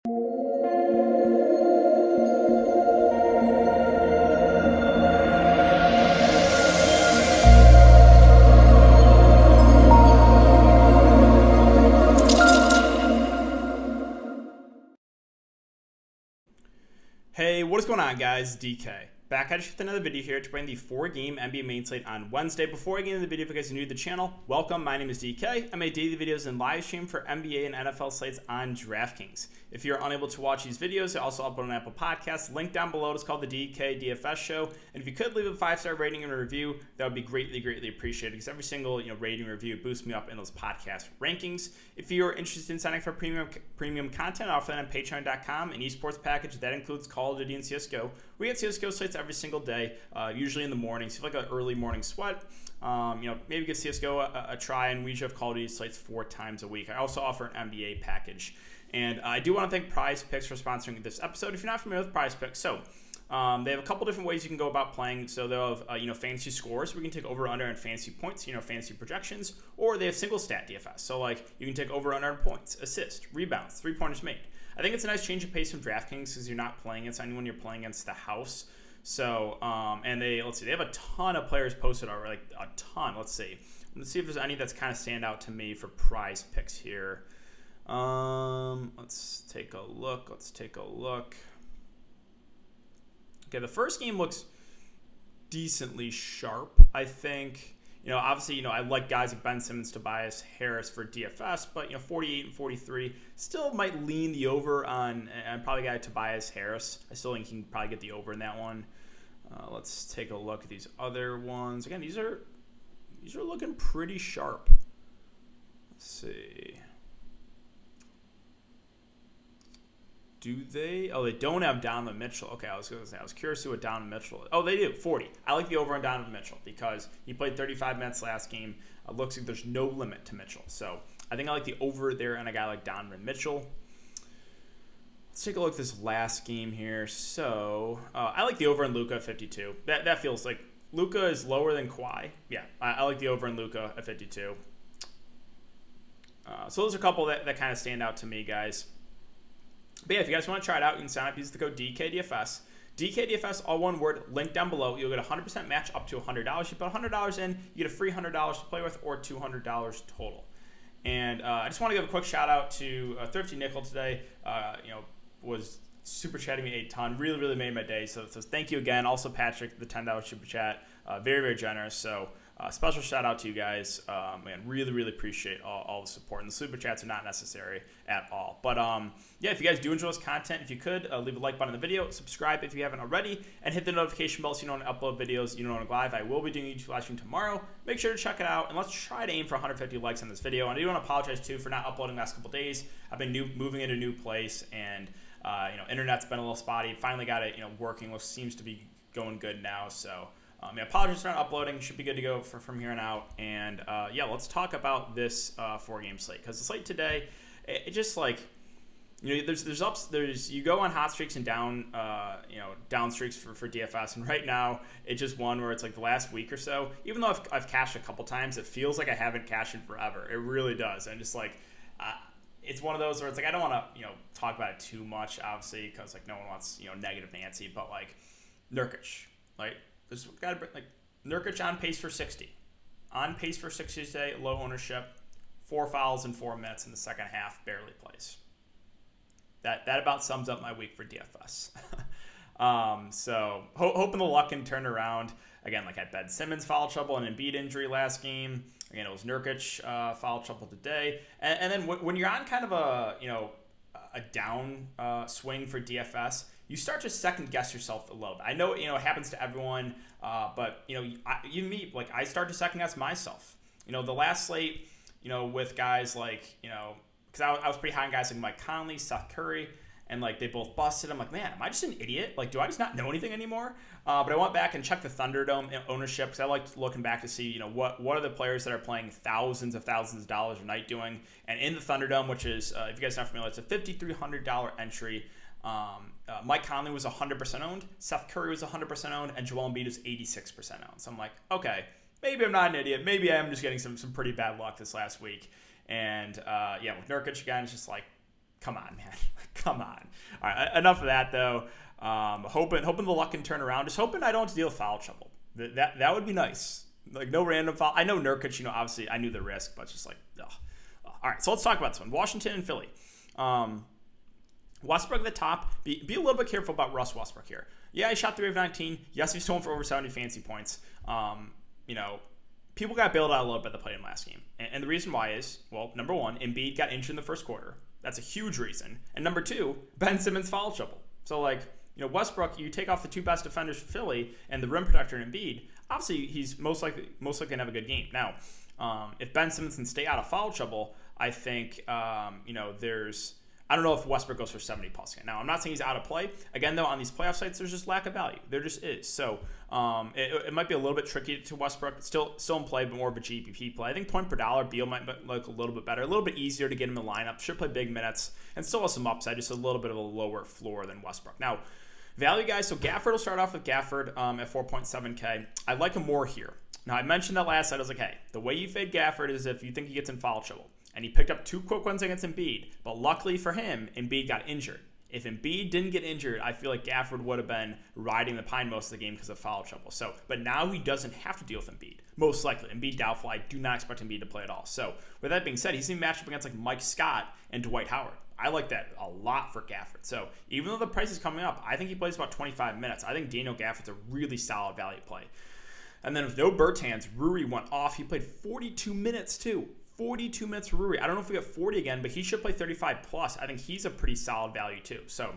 Hey, what is going on, guys? DK. Back at you with another video here to bring the 4-game NBA main slate on Wednesday. Before I get into the video, if you guys are new to the channel, welcome. My name is DK. I make daily videos and live stream for NBA and NFL slates on Draftkings. If you're unable to watch these videos, I also upload on Apple Podcasts. Link down below. It's called the DKDFS Show. And if you could leave a 5-star rating and a review, that would be greatly appreciated, because every single rating review boosts me up in those podcast rankings. If you're interested in signing for premium content, I offer that on Patreon.com, an esports package that includes Call of Duty and CSGO. We get CSGO slates every single day, usually in the morning. So if you like an early morning sweat, maybe give CSGO a try, and we usually have Call of Duty slates 4 times a week. I also offer an NBA package. And I do want to thank Prize Picks for sponsoring this episode. If you're not familiar with Prize Picks, so they have a couple different ways you can go about playing. So they'll have fantasy scores. We can take over under and fantasy points, fantasy projections, or they have single stat DFS. So you can take over under points, assists, rebounds, 3-pointers made. I think it's a nice change of pace from Draftkings because you're not playing against anyone, you're playing against the house. So and they have a ton of players posted already, like a ton. Let's see if there's any that's kind of stand out to me for Prize Picks here. Let's take a look. Okay, the first game looks decently sharp, I think. Obviously, I like guys like Ben Simmons, Tobias Harris for DFS, but 48 and 43 still might lean the over on, and probably got Tobias Harris. I still think he can probably get the over in that one. Let's take a look at these other ones. Again, these are looking pretty sharp. Let's see. Do they? Oh, they don't have Donovan Mitchell. Okay, I was going to say, I was curious to see what Donovan Mitchell is. Oh, they do, 40. I like the over on Donovan Mitchell because he played 35 minutes last game. It looks like there's no limit to Mitchell. So I think I like the over there on a guy like Donovan Mitchell. Let's take a look at this last game here. So I like the over on Luka at 52. That feels like Luka is lower than Kawhi. Yeah, I like the over on Luka at 52. So those are a couple that kind of stand out to me, guys. But yeah, if you guys want to try it out, you can sign up. Use the code DKDFS. DKDFS, all one word, link down below. You'll get a 100% match up to $100. You put $100 in, you get a free $100 to play with, or $200 total. And I just want to give a quick shout out to Thrifty Nickel today. Was super chatting me a ton. Really made my day. So thank you again. Also, Patrick, the $10 super chat. Very generous. So special shout out to you guys. Man, really appreciate all the support. And the super chats are not necessary at all. But yeah, if you guys do enjoy this content, if you could leave a like button on the video, subscribe if you haven't already, and hit the notification bell so you know when I upload videos, you know when I go live. I will be doing YouTube live stream tomorrow. Make sure to check it out, and let's try to aim for 150 likes on this video. And I do want to apologize too for not uploading the last couple days. I've been moving into a new place, and internet's been a little spotty. Finally got it working, which seems to be going good now. So apologies for not uploading. Should be good to go from here on out. And yeah, let's talk about this 4-game slate, because the slate today, it just there's ups, you go on hot streaks and down streaks for DFS, and right now it's just one where it's like the last week or so. Even though I've cashed a couple times, it feels like I haven't cashed in forever. It really does. And just it's one of those where it's like I don't want to talk about it too much, obviously, because no one wants negative Nancy, but Nurkic, there's got to Nurkic on pace for 60 today, low ownership, 4 fouls in 4 minutes in the second half, barely plays. That about sums up my week for DFS. So hoping the luck can turn around. Again, I had Ben Simmons foul trouble and Embiid injury last game. Again, it was Nurkic foul trouble today. And then when you're on kind of a down swing for DFS, you start to second guess yourself a little bit. I know it happens to everyone, but I start to second guess myself. The last slate, with guys because I was pretty high on guys like Mike Conley, Seth Curry, and they both busted. I'm like, man, am I just an idiot? Do I just not know anything anymore? But I went back and checked the Thunderdome ownership, because I like looking back to see what are the players that are playing thousands of dollars a night doing. And in the Thunderdome, which is if you guys are not familiar, it's a $5,300 entry. Mike Conley was 100% owned, Seth Curry was 100% owned, and Joel Embiid was 86% owned. So I'm like, okay, maybe I'm not an idiot. Maybe I am just getting some pretty bad luck this last week. And yeah, with Nurkic again, it's just come on, man. Come on. All right, enough of that, though. Hoping the luck can turn around. Just hoping I don't have to deal with foul trouble. That would be nice. Like, no random foul. I know Nurkic, obviously I knew the risk, but just like, ugh. All right, so let's talk about this one. Washington and Philly. Westbrook at the top. Be a little bit careful about Russ Westbrook here. Yeah, he shot 3 of 19. Yes, he's stolen for over 70 fantasy points. People got bailed out a little bit that played him last game. And the reason why is, well, number one, Embiid got injured in the first quarter. That's a huge reason. And number two, Ben Simmons foul trouble. So, Westbrook, you take off the 2 best defenders for Philly and the rim protector in Embiid, obviously he's most likely going to have a good game. Now, if Ben Simmons can stay out of foul trouble, I think, I don't know if Westbrook goes for 70 plus. Now, I'm not saying he's out of play. Again, though, on these playoff sites, there's just lack of value. There just is. So it might be a little bit tricky to Westbrook. Still in play, but more of a GPP play. I think point per dollar, Beal might look a little bit better. A little bit easier to get him in the lineup. Should play big minutes and still has some upside. Just a little bit of a lower floor than Westbrook. Now, value guys. So Gafford will start off with Gafford at 4.7K. I like him more here. Now, I mentioned that last night. I was like, hey, the way you fade Gafford is if you think he gets in foul trouble. And he picked up 2 quick ones against Embiid. But luckily for him, Embiid got injured. If Embiid didn't get injured, I feel like Gafford would have been riding the pine most of the game because of foul trouble. But now he doesn't have to deal with Embiid. Most likely. Embiid doubtful. I do not expect Embiid to play at all. So with that being said, he's going to match up against Mike Scott and Dwight Howard. I like that a lot for Gafford. So even though the price is coming up, I think he plays about 25 minutes. I think Daniel Gafford's a really solid value play. And then with no Bertans, Rui went off. He played 42 minutes too. 42 minutes for Rui. I don't know if we get 40 again, but he should play 35 plus. I think he's a pretty solid value too. So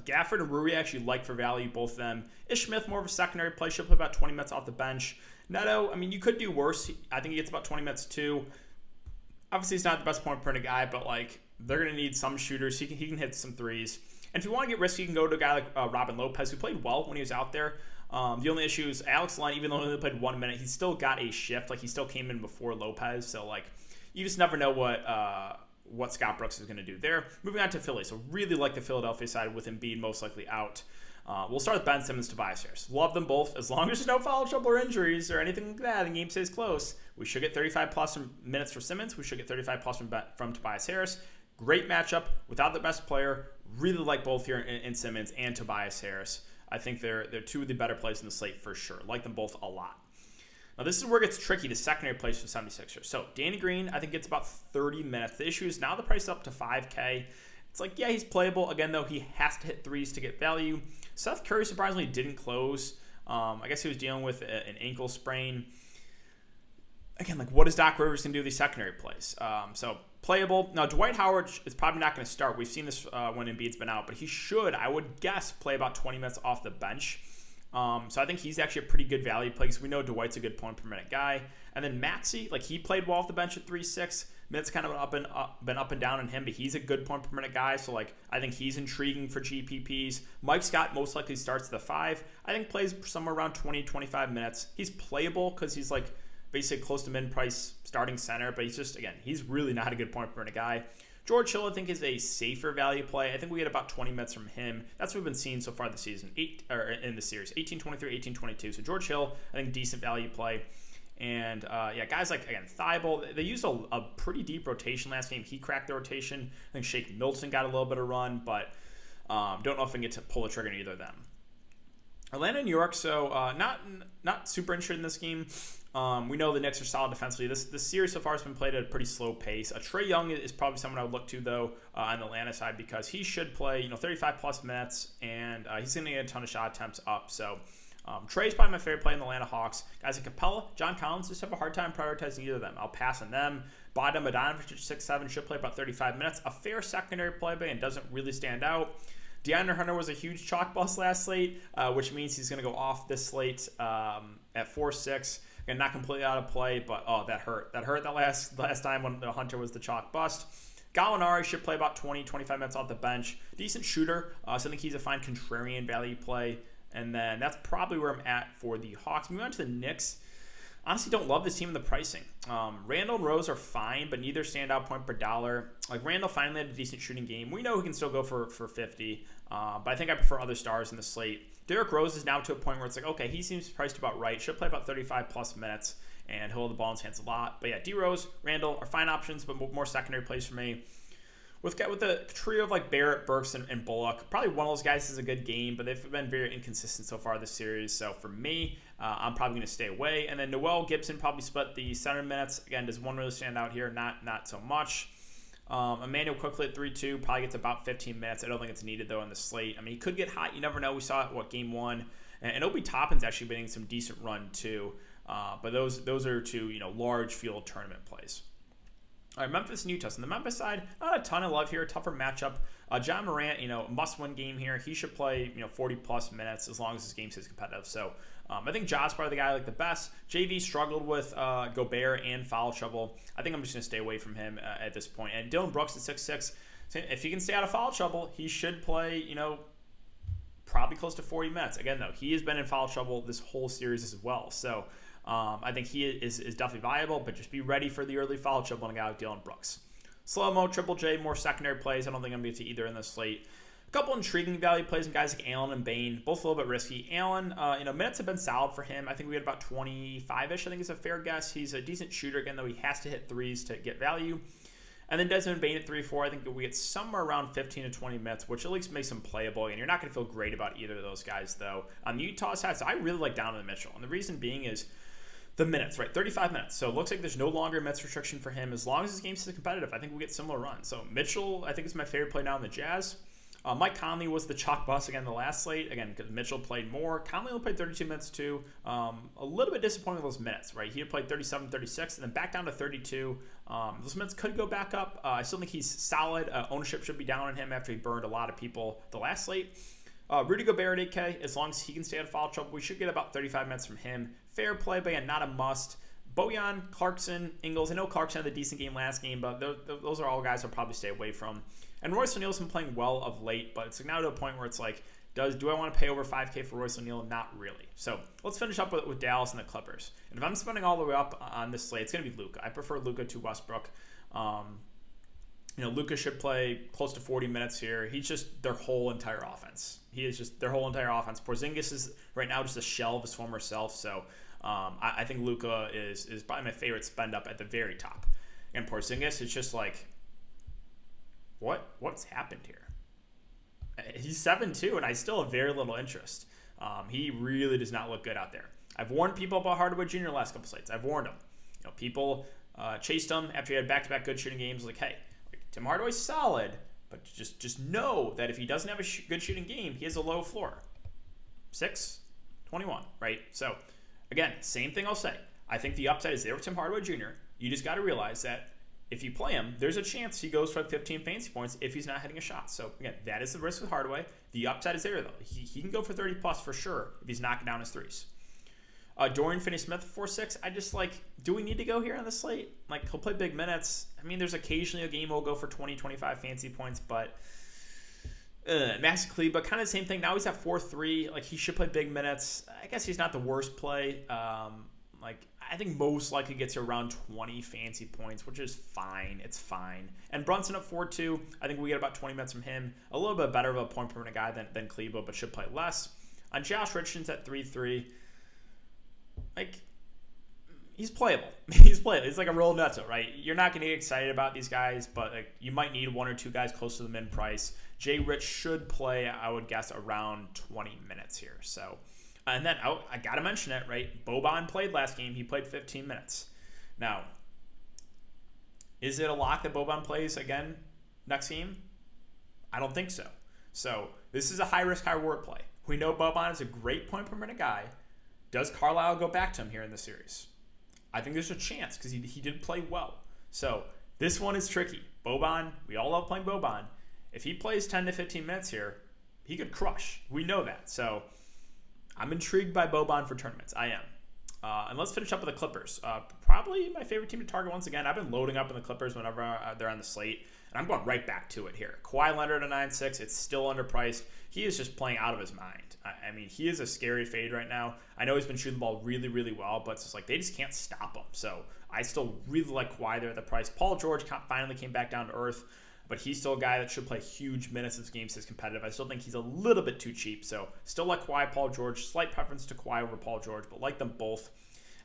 Gafford and Rui actually like for value, both of them. Ish Smith, more of a secondary play, should play about 20 minutes off the bench. Neto, you could do worse. I think he gets about 20 minutes too. Obviously, he's not the best point per minute guy, but they're going to need some shooters. He can hit some threes. And if you want to get risky, you can go to a guy like Robin Lopez, who played well when he was out there. The only issue is Alex Len, even though he only played 1 minute, he still got a shift. He still came in before Lopez. So, you just never know what Scott Brooks is going to do there. Moving on to Philly. So, really like the Philadelphia side with Embiid most likely out. We'll start with Ben Simmons, Tobias Harris. Love them both. As long as there's no foul trouble or injuries or anything like that, and the game stays close, we should get 35 plus minutes for Simmons. We should get 35 plus from Tobias Harris. Great matchup without the best player. Really like both here in Simmons and Tobias Harris. I think they're 2 of the better plays in the slate for sure. Like them both a lot. Now, this is where it gets tricky, the secondary plays for 76ers. So, Danny Green, I think, gets about 30 minutes. The issue is now the price is up to 5K. It's yeah, he's playable. Again, though, he has to hit threes to get value. Seth Curry, surprisingly, didn't close. I guess he was dealing with an ankle sprain. Again, what is Doc Rivers going to do with these secondary plays? So, playable. Now, Dwight Howard is probably not going to start. We've seen this when Embiid's been out, but he should, I would guess, play about 20 minutes off the bench. So I think he's actually a pretty good value play because we know Dwight's a good point per minute guy. And then Maxey, he played well off the bench at 3.6. Minutes kind of been up and down on him, but he's a good point per minute guy. So I think he's intriguing for GPPs. Mike Scott most likely starts the 5. I think plays somewhere around 20, 25 minutes. He's playable because he's basically close to mid-price starting center, but he's just, again, he's really not a good point per minute guy. George Hill, I think, is a safer value play. I think we get about 20 minutes from him. That's what we've been seeing so far this season, in the series, 18-23, 18-22. So George Hill, I think, decent value play. And, guys again, Thibault, they used a pretty deep rotation last game. He cracked the rotation. I think Shake Milton got a little bit of run, but don't know if I can get to pull the trigger on either of them. Atlanta, New York, so not super interested in this game. We know the Knicks are solid defensively. This series so far has been played at a pretty slow pace. Trae Young is probably someone I would look to, though, on the Atlanta side because he should play 35-plus minutes, and he's going to get a ton of shot attempts up. So Trae's probably my favorite play in the Atlanta Hawks. Guys like Capella, John Collins just have a hard time prioritizing either of them. I'll pass on them. Bogdan Bogdanovic at 6'7", should play about 35 minutes. A fair secondary play, but and doesn't really stand out. DeAndre Hunter was a huge chalk bust last slate, which means he's going to go off this slate at 4.6. Again, not completely out of play, but that hurt. That hurt that last time when the Hunter was the chalk bust. Gallinari should play about 20, 25 minutes off the bench. Decent shooter, so I think he's a fine contrarian value play. And then that's probably where I'm at for the Hawks. Moving on to the Knicks. Honestly, don't love this team in the pricing. Randall and Rose are fine, but neither stand out point per dollar. Randall finally had a decent shooting game. We know he can still go for 50, but I think I prefer other stars in the slate. Derrick Rose is now to a point where it's okay, he seems priced about right. Should play about 35-plus minutes, and he'll hold the ball in his hands a lot. But yeah, D. Rose, Randall are fine options, but more secondary plays for me. with the trio of like Barrett, Burks, and Bullock, probably one of those guys is a good game, but they've been very inconsistent so far this series. So for me, I'm probably going to stay away. And then Noel Gibson probably split the center minutes. Again, does one really stand out here? Not so much. Emmanuel quickly at 3-2 probably gets about 15 minutes. I don't think it's needed though on the slate. I mean, he could get hot. You never know. We saw it, game one, and Obi Toppin's actually been getting some decent run too. But those are two large field tournament plays. All right, Memphis and Utah. So on the Memphis side, not a ton of love here. Tougher matchup. John Morant, must-win game here. He should play 40-plus minutes as long as his game stays competitive. So I think Ja's probably the guy I like the best. JV struggled with Gobert and foul trouble. I think I'm just going to stay away from him at this point. And Dylan Brooks at 6'6". If he can stay out of foul trouble, he should play, probably close to 40 minutes. Again, though, he has been in foul trouble this whole series as well. So I think he is definitely viable, but just be ready for the early foul trouble on a guy like Dylan Brooks. Slow-mo, Triple J, more secondary plays. I don't think I'm going to get to either in this slate. A couple intriguing value plays from guys like Allen and Bane, both a little bit risky. Allen, minutes have been solid for him. I think we had about 25-ish. I think is a fair guess. He's a decent shooter, again, though he has to hit threes to get value. And then Desmond Bane at 3-4. I think we get somewhere around 15 to 20 minutes, which at least makes him playable. And you're not going to feel great about either of those guys, though. On the Utah side, so I really like Donovan Mitchell. And the reason being is the minutes, right? 35 minutes. So it looks like there's no longer minutes restriction for him. As long as his game stays competitive, I think we'll get similar runs. So Mitchell, I think, is my favorite play now in the Jazz. Mike Conley was the chalk bust again the last slate. Again, because Mitchell played more. Conley only played 32 minutes too. A little bit disappointing with those minutes, right? He had played 37, 36, and then back down to 32. Those minutes could go back up. I still think he's solid. Ownership should be down on him after he burned a lot of people the last slate. Rudy Gobert at 8K, as long as he can stay out of foul trouble, we should get about 35 minutes from him. Fair play, but again, not a must. Bojan, Clarkson, Ingles. I know Clarkson had a decent game last game, but those are all guys I'll probably stay away from. And Royce O'Neal's been playing well of late, but it's now to a point where it's like, do I want to pay over 5K for Royce O'Neal? Not really. So let's finish up with Dallas and the Clippers. And if I'm spending all the way up on this slate, it's going to be Luka. I prefer Luka to Westbrook. Luka should play close to 40 minutes here. He's just their whole entire offense. He is just their whole entire offense. Porzingis is right now just a shell of his former self. So I think Luka is probably my favorite spend up at the very top. And Porzingis is just like, what's happened here? He's 7-2, and I still have very little interest. He really does not look good out there. I've warned people about Hardaway Jr. the last couple slates. I've warned them. People chased him after he had back-to-back good shooting games. Like, hey, Tim Hardaway's solid, but just know that if he doesn't have a good shooting game, he has a low floor. 6-21, right? So, again, same thing I'll say. I think the upside is there with Tim Hardaway Jr. You just got to realize that if you play him, there's a chance he goes for 15 fantasy points if he's not hitting a shot. So, again, that is the risk with Hardaway. The upside is there, though. He can go for 30-plus for sure if he's knocking down his threes. Dorian Finney-Smith 4-6. I just do we need to go here on the slate? He'll play big minutes. I mean, there's occasionally a game he'll go for 20, 25 fantasy points, but Max Kleber, kind of the same thing. Now he's at 4-3. He should play big minutes. I guess he's not the worst play. I think most likely gets you around 20 fantasy points, which is fine. It's fine. And Brunson at 4-2. I think we get about 20 minutes from him. A little bit better of a point per minute guy than Kleber, but should play less. On Josh Richardson's at 3-3. He's playable. He's playable. It's like a roll nutso, right? You're not going to get excited about these guys, but you might need one or two guys close to the min price. Jay Rich should play, I would guess, around 20 minutes here. So, and then I got to mention it, right? Boban played last game. He played 15 minutes. Now, is it a lock that Boban plays again next game? I don't think so. So this is a high-risk, high-reward play. We know Boban is a great point per minute guy. Does Carlisle go back to him here in the series? I think there's a chance because he did play well. So this one is tricky. Boban, we all love playing Boban. If he plays 10 to 15 minutes here, he could crush. We know that. So I'm intrigued by Boban for tournaments. I am. And let's finish up with the Clippers. Probably my favorite team to target once again. I've been loading up in the Clippers whenever they're on the slate. And I'm going right back to it here. Kawhi Leonard at 9.6. It's still underpriced. He is just playing out of his mind. I mean, he is a scary fade right now. I know he's been shooting the ball really, really well, but it's just they just can't stop him. So I still really like Kawhi there at the price. Paul George finally came back down to earth, but he's still a guy that should play huge minutes if this game stays competitive. I still think he's a little bit too cheap. So still like Kawhi, Paul George. Slight preference to Kawhi over Paul George, but like them both.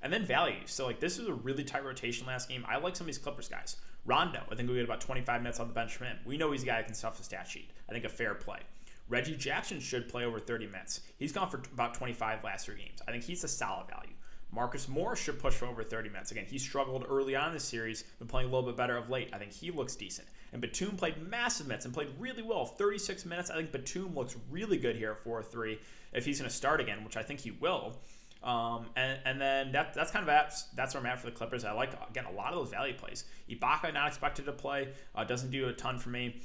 And then value. So this is a really tight rotation last game. I like some of these Clippers guys. Rondo, I think we get about 25 minutes on the bench from him. We know he's a guy that can stuff the stat sheet. I think a fair play. Reggie Jackson should play over 30 minutes. He's gone for about 25 last 3 games. I think he's a solid value. Marcus Morris should push for over 30 minutes. Again, he struggled early on in the series, been playing a little bit better of late. I think he looks decent. And Batum played massive minutes and played really well. 36 minutes. I think Batum looks really good here at 4-3 if he's going to start again, which I think he will. And then that's kind of that's where I'm at for the Clippers. I like, again, a lot of those value plays. Ibaka not expected to play. Doesn't do a ton for me.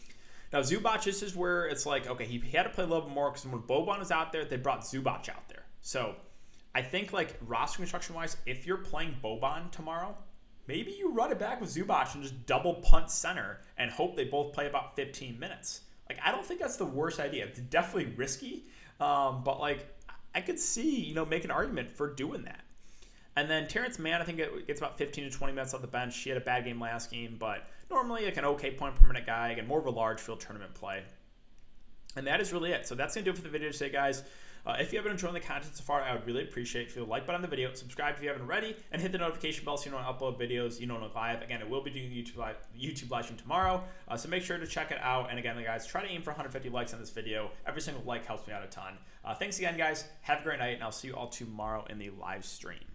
Now, Zubac, this is where it's like, okay, he had to play a little bit more because when Boban was out there, they brought Zubac out there. So I think, like, roster construction-wise, if you're playing Boban tomorrow, maybe you run it back with Zubac and just double punt center and hope they both play about 15 minutes. Like, I don't think that's the worst idea. It's definitely risky, but, like, I could see, make an argument for doing that. And then Terrence Mann, I think it gets about 15 to 20 minutes off the bench. He had a bad game last game, but normally like an okay point per minute guy. Again, more of a large field tournament play. And that is really it. So that's going to do it for the video today, guys. If you have been enjoying the content so far, I would really appreciate it if you like button on the video, subscribe if you haven't already, and hit the notification bell so you know when I upload videos, live. Again, it will be doing YouTube live stream tomorrow, so make sure to check it out. And again, guys, try to aim for 150 likes on this video. Every single like helps me out a ton. Thanks again, guys. Have a great night, and I'll see you all tomorrow in the live stream.